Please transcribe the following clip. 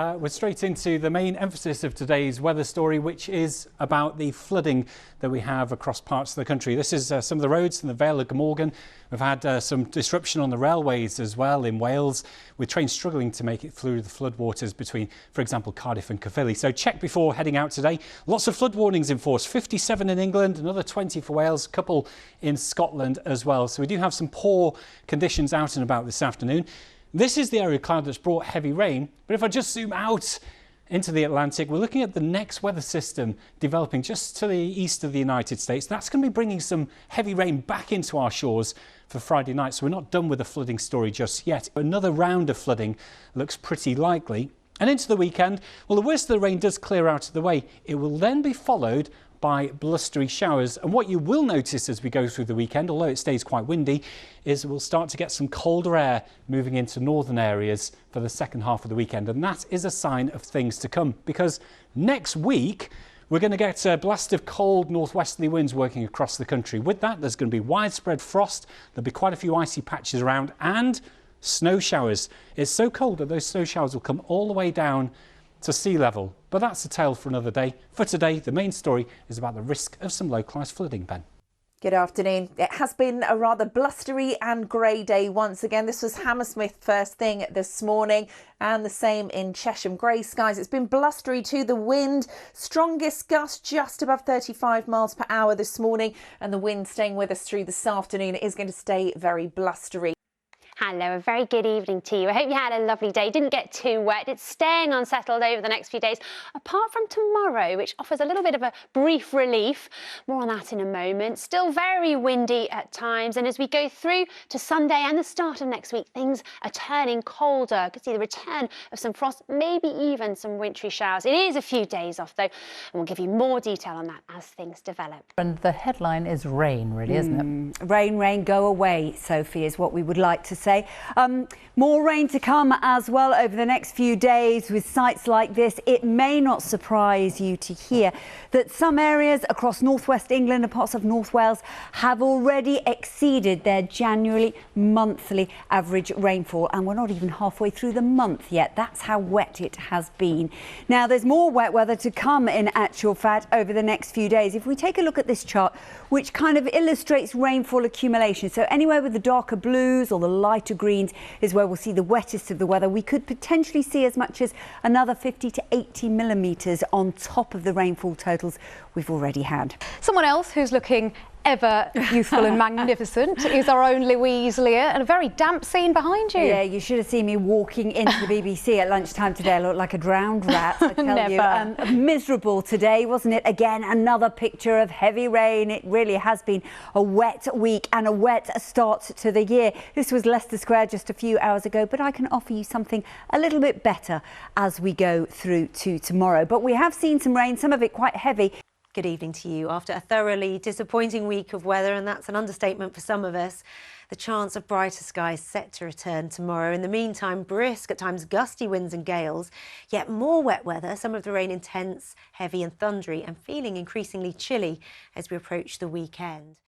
We're straight into the main emphasis of today's weather story, which is about the flooding that we have across parts of the country. This is some of the roads in the Vale of Glamorgan. We've had some disruption on the railways as well in Wales, with trains struggling to make it through the floodwaters between, for example, Cardiff and Caerphilly. So check before heading out today. Lots of flood warnings in force, 57 in England, another 20 for Wales, a couple in Scotland as well. So we do have some poor conditions out and about this afternoon. This is the area of cloud that's brought heavy rain, but if I just zoom out into the Atlantic, we're looking at the next weather system developing just to the east of the United States. That's going to be bringing some heavy rain back into our shores for Friday night, so we're not done with the flooding story just yet. Another round of flooding looks pretty likely. And into the weekend, well, the worst of the rain does clear out of the way. It will then be followed by blustery showers, and what you will notice as we go through the weekend, although it stays quite windy, is we'll start to get some colder air moving into northern areas for the second half of the weekend, and that is a sign of things to come, because next week we're going to get a blast of cold northwesterly winds working across the country. With that, there's going to be widespread frost, there'll be quite a few icy patches around, and snow showers. It's so cold that those snow showers will come all the way down to sea level. But that's a tale for another day. For today, the main story is about the risk of some localised flooding, Ben. Good afternoon. It has been a rather blustery and grey day once again. This was Hammersmith first thing this morning, and the same in Chesham. Grey skies. It's been blustery too. The wind, strongest gust just above 35 miles per hour this morning, and the wind staying with us through this afternoon is going to stay very blustery. Hello, a very good evening to you. I hope you had a lovely day, didn't get too wet. It's staying unsettled over the next few days, apart from tomorrow, which offers a little bit of a brief relief. More on that in a moment. Still very windy at times, and as we go through to Sunday and the start of next week, things are turning colder. Could see the return of some frost, maybe even some wintry showers. It is a few days off though, and we'll give you more detail on that as things develop. And the headline is rain, really, isn't it? Rain, rain, go away, Sophie, is what we would like to say. More rain to come as well over the next few days with sights like this. It may not surprise you to hear that some areas across northwest England and parts of North Wales have already exceeded their January monthly average rainfall, and we're not even halfway through the month yet. That's how wet it has been. Now, there's more wet weather to come in actual fact over the next few days. If we take a look at this chart, which kind of illustrates rainfall accumulation, so anywhere with the darker blues or the lighter greens is where we'll see the wettest of the weather. We could potentially see as much as another 50 to 80 millimetres on top of the rainfall totals we've already had. Someone else who's looking ever youthful and magnificent is our own Louise Lear, and a very damp scene behind you. Yeah, you should have seen me walking into the BBC at lunchtime today. I looked like a drowned rat, I tell you. Miserable today, wasn't it? Again, another picture of heavy rain. It really has been a wet week and a wet start to the year. This was Leicester Square just a few hours ago, but I can offer you something a little bit better as we go through to tomorrow. But we have seen some rain, some of it quite heavy. Good evening to you. After a thoroughly disappointing week of weather, and that's an understatement for some of us, the chance of brighter skies set to return tomorrow. In the meantime, brisk, at times gusty winds and gales, yet more wet weather, some of the rain intense, heavy and thundery, and feeling increasingly chilly as we approach the weekend.